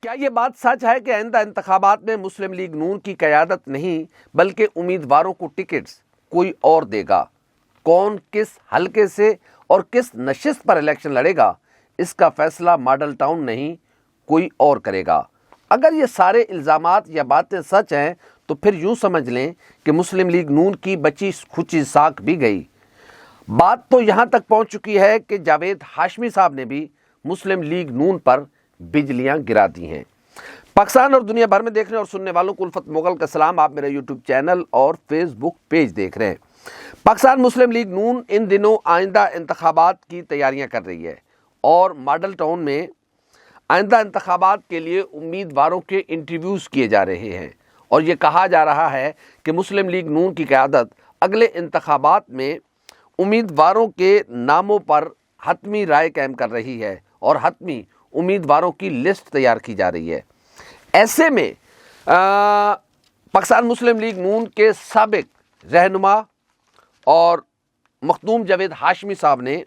کیا یہ بات سچ ہے کہ آئندہ انتخابات میں مسلم لیگ نون کی قیادت نہیں بلکہ امیدواروں کو ٹکٹس کوئی اور دے گا؟ کون کس حلقے سے اور کس نشست پر الیکشن لڑے گا، اس کا فیصلہ ماڈل ٹاؤن نہیں کوئی اور کرے گا۔ اگر یہ سارے الزامات یا باتیں سچ ہیں تو پھر یوں سمجھ لیں کہ مسلم لیگ نون کی بچی کھچی ساکھ بھی گئی۔ بات تو یہاں تک پہنچ چکی ہے کہ جاوید ہاشمی صاحب نے بھی مسلم لیگ نون پر بجلیاں گرا دی ہیں۔ پاکستان اور دنیا بھر میں دیکھنے اور سننے والوں کو الفت مغل کا سلام۔ آپ میرا یوٹیوب چینل اور فیس بک پیج دیکھ رہے ہیں۔ پاکستان مسلم لیگ نون ان دنوں آئندہ انتخابات کی تیاریاں کر رہی ہے اور ماڈل ٹاؤن میں آئندہ انتخابات کے لیے امیدواروں کے انٹرویوز کیے جا رہے ہیں، اور یہ کہا جا رہا ہے کہ مسلم لیگ نون کی قیادت اگلے انتخابات میں امیدواروں کے ناموں پر حتمی رائے قائم کر رہی ہے اور حتمی امیدواروں کی لسٹ تیار کی جا رہی ہے۔ ایسے میں پاکستان مسلم لیگ نون کے سابق رہنما اور مخدوم جاوید ہاشمی صاحب نے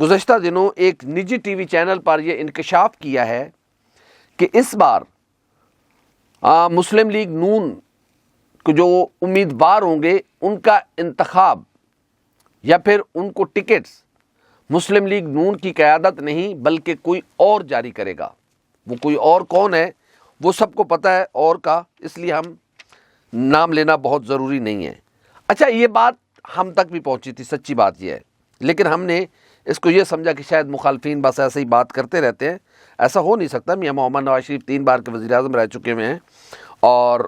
گزشتہ دنوں ایک نجی ٹی وی چینل پر یہ انکشاف کیا ہے کہ اس بار مسلم لیگ نون کو جو امیدوار ہوں گے ان کا انتخاب یا پھر ان کو ٹکٹس مسلم لیگ نون کی قیادت نہیں بلکہ کوئی اور جاری کرے گا۔ وہ کوئی اور کون ہے وہ سب کو پتہ ہے اور کا، اس لیے ہم نام لینا بہت ضروری نہیں ہے۔ اچھا، یہ بات ہم تک بھی پہنچی تھی، سچی بات یہ ہے، لیکن ہم نے اس کو یہ سمجھا کہ شاید مخالفین بس ایسے ہی بات کرتے رہتے ہیں۔ ایسا ہو نہیں سکتا۔ میاں محمد نواز شریف 3 بار کے وزیر اعظم رہ چکے ہوئے ہیں، اور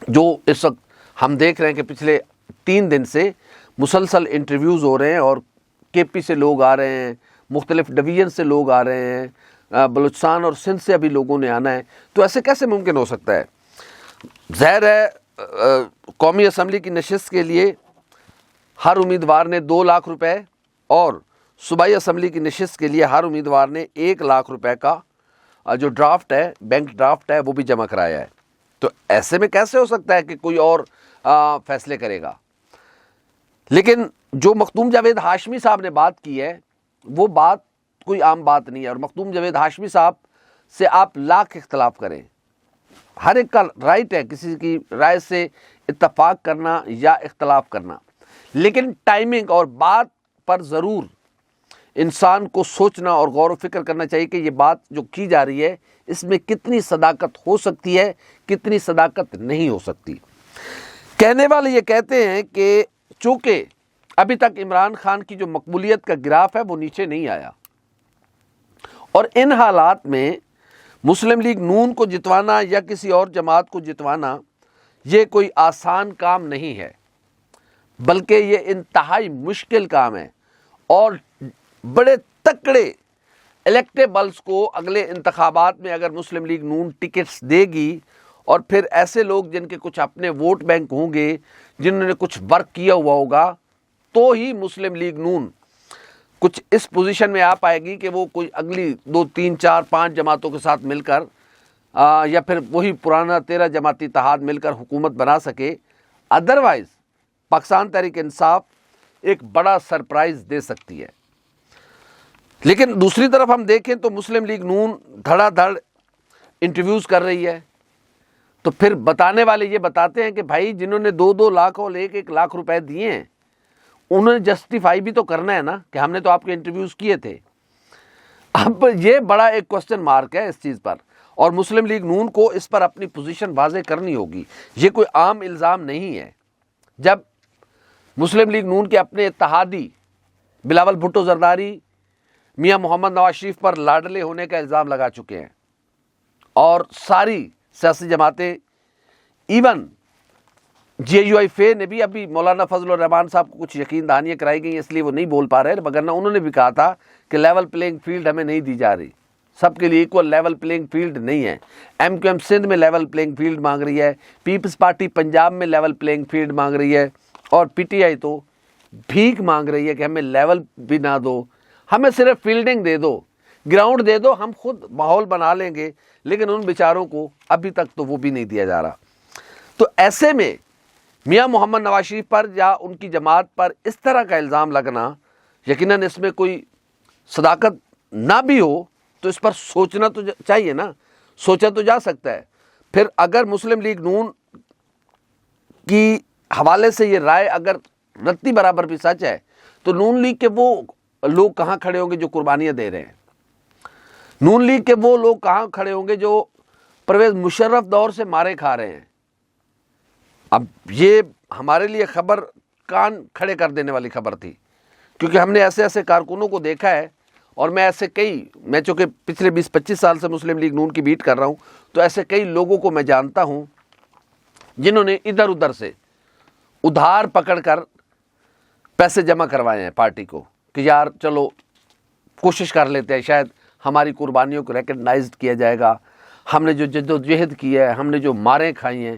جو اس وقت ہم دیکھ رہے ہیں کہ پچھلے 3 دن سے مسلسل انٹرویوز ہو رہے ہیں، اور کے پی سے لوگ آ رہے ہیں، مختلف ڈویژن سے لوگ آ رہے ہیں، بلوچستان اور سندھ سے ابھی لوگوں نے آنا ہے، تو ایسے کیسے ممکن ہو سکتا ہے؟ ظاہر ہے قومی اسمبلی کی نشست کے لیے ہر امیدوار نے 2 لاکھ روپے اور صوبائی اسمبلی کی نشست کے لیے ہر امیدوار نے 1 لاکھ روپے کا جو ڈرافٹ ہے، بینک ڈرافٹ ہے، وہ بھی جمع کرایا ہے۔ تو ایسے میں کیسے ہو سکتا ہے کہ کوئی اور فیصلے کرے گا؟ لیکن جو مخدوم جاوید ہاشمی صاحب نے بات کی ہے وہ بات کوئی عام بات نہیں ہے، اور مخدوم جاوید ہاشمی صاحب سے آپ لاکھ اختلاف کریں، ہر ایک کا رائٹ ہے کسی کی رائے سے اتفاق کرنا یا اختلاف کرنا، لیکن ٹائمنگ اور بات پر ضرور انسان کو سوچنا اور غور و فکر کرنا چاہیے کہ یہ بات جو کی جا رہی ہے اس میں کتنی صداقت ہو سکتی ہے، کتنی صداقت نہیں ہو سکتی۔ کہنے والے یہ کہتے ہیں کہ چونکہ ابھی تک عمران خان کی جو مقبولیت کا گراف ہے وہ نیچے نہیں آیا، اور ان حالات میں مسلم لیگ نون کو جتوانا یا کسی اور جماعت کو جتوانا یہ کوئی آسان کام نہیں ہے، بلکہ یہ انتہائی مشکل کام ہے، اور بڑے تکڑے الیکٹیبلز کو اگلے انتخابات میں اگر مسلم لیگ نون ٹکٹس دے گی، اور پھر ایسے لوگ جن کے کچھ اپنے ووٹ بینک ہوں گے، جنہوں نے کچھ ورک کیا ہوا ہوگا، تو ہی مسلم لیگ نون کچھ اس پوزیشن میں آ پائے گی کہ وہ کوئی اگلی 2 3 4 5 جماعتوں کے ساتھ مل کر یا پھر وہی پرانا 13 جماعتی اتحاد مل کر حکومت بنا سکے۔ ادروائز پاکستان تحریک انصاف ایک بڑا سرپرائز دے سکتی ہے۔ لیکن دوسری طرف ہم دیکھیں تو مسلم لیگ نون دھڑا دھڑ انٹرویوز کر رہی ہے، تو پھر بتانے والے یہ بتاتے ہیں کہ بھائی جنہوں نے 2 لاکھ اور 1 لاکھ روپے دیے ہیں انہوں نے جسٹیفائی بھی تو کرنا ہے نا کہ ہم نے تو آپ کے انٹرویوز کیے تھے۔ اب یہ بڑا ایک کوسچن مارک ہے اس چیز پر، اور مسلم لیگ نون کو اس پر اپنی پوزیشن واضح کرنی ہوگی۔ یہ کوئی عام الزام نہیں ہے۔ جب مسلم لیگ نون کے اپنے اتحادی بلاول بھٹو زرداری میاں محمد نواز شریف پر لاڈلے ہونے کا الزام لگا چکے ہیں، اور ساری سیاسی جماعتیں، ایون جے یو آئی فے نے بھی ابھی مولانا فضل الرحمان صاحب کو کچھ یقین دہانیاں کرائی گئی، اس لیے وہ نہیں بول پا رہے، مگر نہ انہوں نے بھی کہا تھا کہ لیول پلینگ فیلڈ ہمیں نہیں دی جا رہی، سب کے لیے ایکول لیول پلینگ فیلڈ نہیں ہے۔ ایم کیو ایم سندھ میں لیول پلینگ فیلڈ مانگ رہی ہے، پیپلز پارٹی پنجاب میں لیول پلینگ فیلڈ مانگ رہی ہے، اور پی ٹی آئی تو بھیک مانگ رہی ہے کہ ہمیں لیول بھی نہ دو، ہمیں صرف فیلڈنگ دے دو، گراؤنڈ دے دو، ہم خود ماحول بنا لیں گے، لیکن ان بیچاروں کو ابھی تک تو وہ بھی نہیں دیا جا رہا۔ تو ایسے میں میاں محمد نواز شریف پر یا ان کی جماعت پر اس طرح کا الزام لگنا، یقیناً اس میں کوئی صداقت نہ بھی ہو تو اس پر سوچنا تو چاہیے نا، سوچا تو جا سکتا ہے۔ پھر اگر مسلم لیگ نون کی حوالے سے یہ رائے اگر رتی برابر بھی سچ ہے تو نون لیگ کے وہ لوگ کہاں کھڑے ہوں گے جو قربانیاں دے رہے ہیں؟ نون لیگ کے وہ لوگ کہاں کھڑے ہوں گے جو پرویز مشرف دور سے مارے کھا رہے ہیں؟ اب یہ ہمارے لیے خبر کان کھڑے کر دینے والی خبر تھی، کیونکہ ہم نے ایسے ایسے کارکنوں کو دیکھا ہے، اور میں چونکہ پچھلے 20-25 سال سے مسلم لیگ نون کی بیٹ کر رہا ہوں، تو ایسے کئی لوگوں کو میں جانتا ہوں جنہوں نے ادھر ادھر سے ادھار پکڑ کر پیسے جمع کروائے ہیں پارٹی کو کہ یار چلو کوشش کر لیتے ہیں، شاید ہماری قربانیوں کو ریکگنائزڈ کیا جائے گا، ہم نے جو جد و جہد کی ہے، ہم نے جو ماریں کھائی ہیں،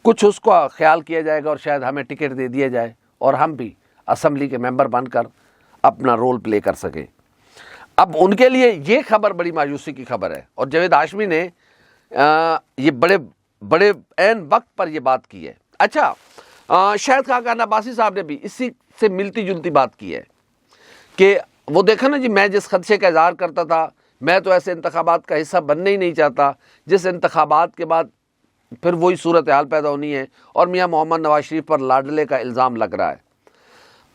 کچھ اس کو خیال کیا جائے گا اور شاید ہمیں ٹکٹ دے دیا جائے اور ہم بھی اسمبلی کے ممبر بن کر اپنا رول پلے کر سکیں۔ اب ان کے لیے یہ خبر بڑی مایوسی کی خبر ہے، اور جاوید ہاشمی نے یہ بڑے عین وقت پر یہ بات کی ہے۔ اچھا، شاہد خاقان عباسی صاحب نے بھی اسی سے ملتی جلتی بات کی ہے کہ وہ دیکھا نا جی، میں جس خدشے کا اظہار کرتا تھا، میں تو ایسے انتخابات کا حصہ بننا ہی نہیں چاہتا جس انتخابات کے بعد پھر وہی صورتحال پیدا ہونی ہے، اور میاں محمد نواز شریف پر لاڈلے کا الزام لگ رہا ہے۔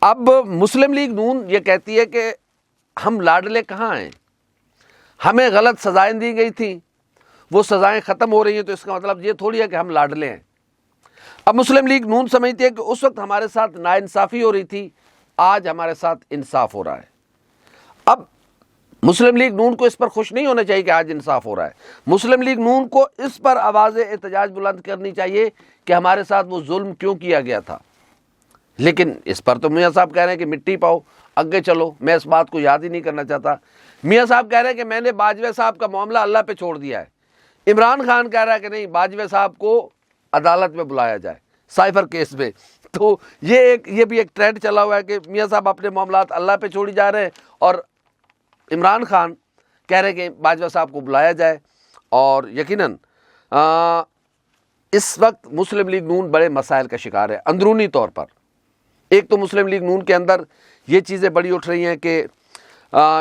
اب مسلم لیگ نون یہ کہتی ہے کہ ہم لاڈلے کہاں ہیں، ہمیں غلط سزائیں دی گئی تھیں، وہ سزائیں ختم ہو رہی ہیں، تو اس کا مطلب یہ تھوڑی ہے کہ ہم لاڈلے ہیں۔ اب مسلم لیگ نون سمجھتی ہے کہ اس وقت ہمارے ساتھ ناانصافی ہو رہی تھی، آج ہمارے ساتھ انصاف ہو رہا ہے۔ اب مسلم لیگ نون کو اس پر خوش نہیں ہونا چاہیے کہ آج انصاف ہو رہا ہے، مسلم لیگ نون کو اس پر آواز احتجاج بلند کرنی چاہیے کہ ہمارے ساتھ وہ ظلم کیوں کیا گیا تھا۔ لیکن اس پر تو میاں صاحب کہہ رہے ہیں کہ مٹی پاؤ، آگے چلو، میں اس بات کو یاد ہی نہیں کرنا چاہتا۔ میاں صاحب کہہ رہے ہیں کہ میں نے باجوہ صاحب کا معاملہ اللہ پہ چھوڑ دیا ہے۔ عمران خان کہہ رہا ہے کہ نہیں، باجوہ صاحب کو عدالت میں بلایا جائے سائفر کیس میں۔ تو یہ بھی ایک ٹرینڈ چلا ہوا ہے کہ میاں صاحب اپنے معاملات اللہ پہ چھوڑی جا رہے ہیں، اور عمران خان کہہ رہے ہیں کہ باجوہ صاحب کو بلایا جائے۔ اور یقیناً اس وقت مسلم لیگ نون بڑے مسائل کا شکار ہے اندرونی طور پر۔ ایک تو مسلم لیگ نون کے اندر یہ چیزیں بڑی اٹھ رہی ہیں کہ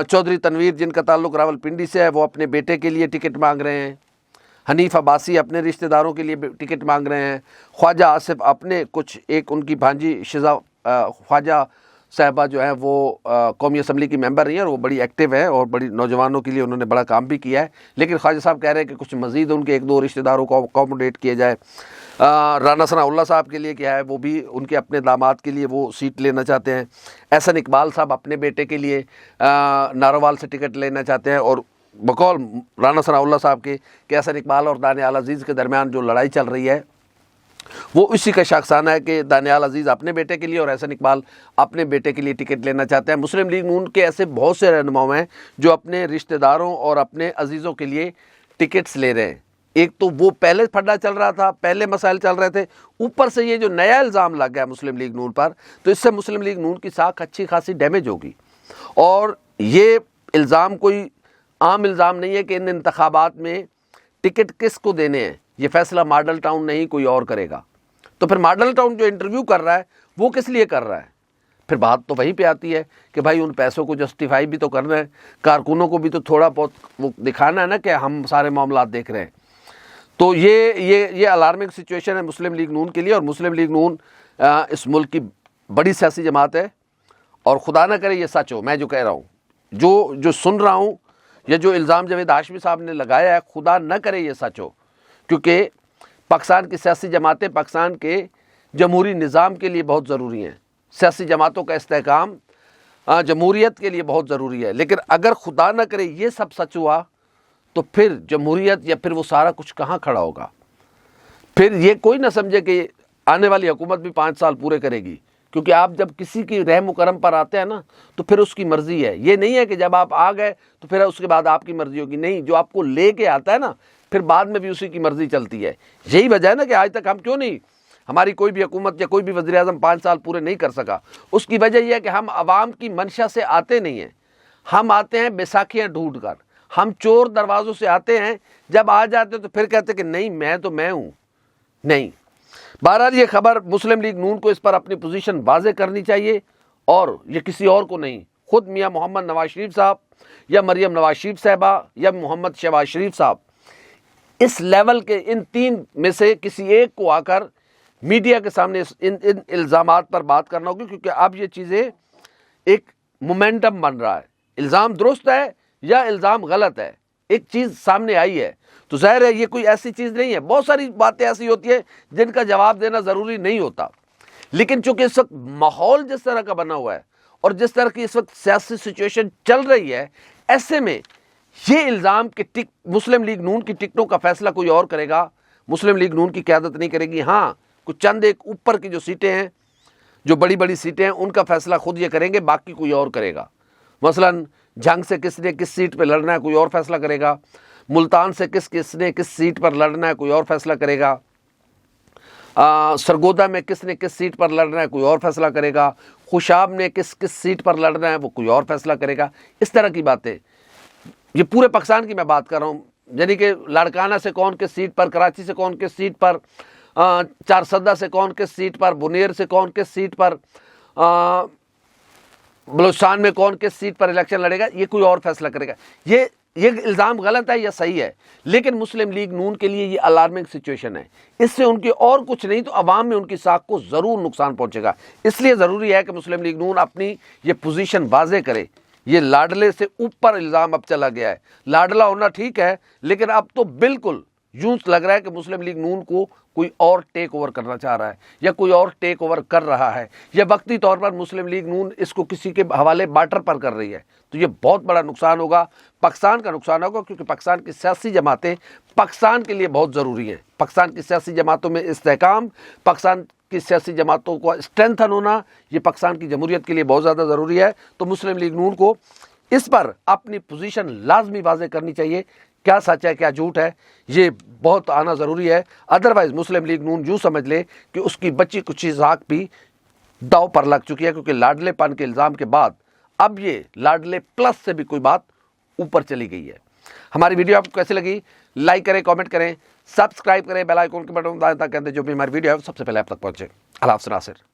چودھری تنویر جن کا تعلق راولپنڈی سے ہے، وہ اپنے بیٹے کے لیے ٹکٹ مانگ رہے ہیں، حنیف عباسی اپنے رشتہ داروں کے لیے ٹکٹ مانگ رہے ہیں، خواجہ آصف اپنے ایک ان کی بھانجی شزا خواجہ صاحبہ جو ہیں وہ قومی اسمبلی کی ممبر رہی ہیں، اور وہ بڑی ایکٹیو ہیں اور بڑی نوجوانوں کے لیے انہوں نے بڑا کام بھی کیا ہے، لیکن خواجہ صاحب کہہ رہے ہیں کہ کچھ مزید ان کے 1-2 رشتہ داروں کو اکوموڈیٹ کیا جائے۔ رانا ثناء اللہ صاحب کے لیے کیا ہے، وہ بھی ان کے اپنے داماد کے لیے وہ سیٹ لینا چاہتے ہیں۔ احسن اقبال صاحب اپنے بیٹے کے لیے ناروال سے ٹکٹ لینا چاہتے ہیں، اور بقول رانا ثناء اللہ صاحب کے کہ احسن اقبال اور دانیال عزیز کے درمیان جو لڑائی چل رہی ہے وہ اسی کا شاخسانہ ہے کہ دانیال عزیز اپنے بیٹے کے لیے اور احسن اقبال اپنے بیٹے کے لیے ٹکٹ لینا چاہتے ہیں۔ مسلم لیگ نون کے ایسے بہت سے رہنما ہیں جو اپنے رشتہ داروں اور اپنے عزیزوں کے لیے ٹکٹس لے رہے ہیں۔ ایک تو وہ پہلے پھڈا چل رہا تھا، پہلے مسائل چل رہے تھے، اوپر سے یہ جو نیا الزام لگ گیا مسلم لیگ نون پر، تو اس سے مسلم لیگ نون کی ساکھ اچھی خاصی ڈیمیج ہوگی۔ اور یہ الزام کوئی عام الزام نہیں ہے کہ ان انتخابات میں ٹکٹ کس کو دینے ہیں، یہ فیصلہ ماڈل ٹاؤن نہیں کوئی اور کرے گا۔ تو پھر ماڈل ٹاؤن جو انٹرویو کر رہا ہے وہ کس لیے کر رہا ہے؟ پھر بات تو وہیں پہ آتی ہے کہ بھائی ان پیسوں کو جسٹیفائی بھی تو کرنا ہے، کارکنوں کو بھی تو تھوڑا بہت وہ دکھانا ہے نا کہ ہم سارے معاملات دیکھ رہے ہیں۔ تو یہ الارمنگ سچویشن ہے مسلم لیگ نون کے لیے، اور مسلم لیگ نون اس ملک کی بڑی سیاسی جماعت ہے، اور خدا نہ کرے یہ سچ ہو، میں جو کہہ رہا ہوں، جو سن رہا ہوں، یا جو الزام جاوید ہاشمی صاحب نے لگایا ہے، خدا نہ کرے یہ سچ ہو، کیونکہ پاکستان کی سیاسی جماعتیں پاکستان کے جمہوری نظام کے لیے بہت ضروری ہیں، سیاسی جماعتوں کا استحکام جمہوریت کے لیے بہت ضروری ہے۔ لیکن اگر خدا نہ کرے یہ سب سچ ہوا تو پھر جمہوریت یا پھر وہ سارا کچھ کہاں کھڑا ہوگا؟ پھر یہ کوئی نہ سمجھے کہ آنے والی حکومت بھی 5 سال پورے کرے گی، کیونکہ آپ جب کسی کی رحم و کرم پر آتے ہیں نا تو پھر اس کی مرضی ہے۔ یہ نہیں ہے کہ جب آپ آ گئے تو پھر اس کے بعد آپ کی مرضی ہوگی، نہیں، جو آپ کو لے کے آتا ہے نا پھر بعد میں بھی اسی کی مرضی چلتی ہے۔ یہی وجہ ہے نا کہ آج تک ہم کیوں نہیں، ہماری کوئی بھی حکومت یا کوئی بھی وزیر اعظم 5 سال پورے نہیں کر سکا۔ اس کی وجہ یہ ہے کہ ہم عوام کی منشا سے آتے نہیں ہیں، ہم آتے ہیں بیساکھیاں ڈھونڈ کر، ہم چور دروازوں سے آتے ہیں، جب آ جاتے تو پھر کہتے کہ نہیں میں تو میں ہوں۔ نہیں، بہرحال یہ خبر مسلم لیگ نون کو اس پر اپنی پوزیشن واضح کرنی چاہیے، اور یہ کسی اور کو نہیں، خود میاں محمد نواز شریف صاحب یا مریم نواز شریف صاحبہ یا محمد شہباز شریف صاحب اس لیول کے ان تین میں سے کسی ایک کو آ کر میڈیا کے سامنے ان الزامات پر بات کرنا ہوگی، کیونکہ اب یہ چیزیں ایک مومنٹم بن رہا ہے، الزام درست ہے یا الزام غلط ہے، ایک چیز سامنے آئی ہے تو ظاہر ہے یہ کوئی ایسی چیز نہیں ہے۔ بہت ساری باتیں ایسی ہوتی ہیں جن کا جواب دینا ضروری نہیں ہوتا، لیکن چونکہ اس وقت ماحول جس طرح کا بنا ہوا ہے اور جس طرح کی اس وقت سیاسی سچویشن چل رہی ہے، ایسے میں یہ الزام کہ مسلم لیگ نون کی ٹکٹوں کا فیصلہ کوئی اور کرے گا، مسلم لیگ نون کی قیادت نہیں کرے گی، ہاں کچھ چند ایک اوپر کی جو سیٹیں ہیں، جو بڑی بڑی سیٹیں ہیں، ان کا فیصلہ خود یہ کریں گے، باقی کوئی اور کرے گا۔ مثلا جنگ سے کس نے کس سیٹ پہ لڑنا ہے کوئی اور فیصلہ کرے گا، ملتان سے کس نے کس سیٹ پر لڑنا ہے کوئی اور فیصلہ کرے گا، سرگودا میں کس نے کس سیٹ پر لڑنا ہے کوئی اور فیصلہ کرے گا، خوشاب نے کس سیٹ پر لڑنا ہے وہ کوئی اور فیصلہ کرے گا۔ اس طرح کی باتیں، یہ پورے پاکستان کی میں بات کر رہا ہوں، یعنی کہ لاڑکانہ سے کون کس سیٹ پر، کراچی سے کون کس سیٹ پر، چارسدہ سے کون کس سیٹ پر، بنیر سے کون کس سیٹ پر، بلوچستان میں کون کس سیٹ پر الیکشن لڑے گا، یہ کوئی اور فیصلہ کرے گا۔ یہ الزام غلط ہے یا صحیح ہے، لیکن مسلم لیگ نون کے لیے یہ الارمنگ سچویشن ہے، اس سے ان کی اور کچھ نہیں تو عوام میں ان کی ساکھ کو ضرور نقصان پہنچے گا۔ اس لیے ضروری ہے کہ مسلم لیگ نون اپنی یہ پوزیشن واضح کرے۔ یہ لاڈلے سے اوپر الزام اب چلا گیا ہے، لاڈلا ہونا ٹھیک ہے لیکن اب تو بالکل یوں لگ رہا ہے کہ مسلم لیگ نون کو کوئی اور ٹیک اوور کرنا چاہ رہا ہے یا کوئی اور ٹیک اوور کر رہا ہے، یا وقتی طور پر مسلم لیگ نون اس کو کسی کے حوالے بارٹر پر کر رہی ہے، تو یہ بہت بڑا نقصان ہوگا، پاکستان کا نقصان ہوگا، کیونکہ پاکستان کی سیاسی جماعتیں پاکستان کے لیے بہت ضروری ہیں۔ پاکستان کی سیاسی جماعتوں میں استحکام، پاکستان کی سیاسی جماعتوں کو اسٹرینتھن ہونا، یہ پاکستان کی جمہوریت کے لیے بہت زیادہ ضروری ہے۔ تو مسلم لیگ نون کو اس پر اپنی پوزیشن لازمی واضح کرنی چاہیے، کیا سچ ہے کیا جھوٹ ہے، یہ بہت آنا ضروری ہے۔ ادروائز مسلم لیگ نون یوں سمجھ لے کہ اس کی بچی کچھ ساکھ بھی داؤ پر لگ چکی ہے، کیونکہ لاڈلے پن کے الزام کے بعد اب یہ لاڈلے پلس سے بھی کوئی بات اوپر چلی گئی ہے۔ ہماری ویڈیو آپ کو کیسی لگی؟ لائک کریں، کامنٹ کریں، سبسکرائب کریں، بیل آئیکن کے بٹن دبائیں تاکہ جو بھی ہماری ویڈیو ہے سب سے پہلے آپ تک پہنچے۔ اللہ حافظ ناصر۔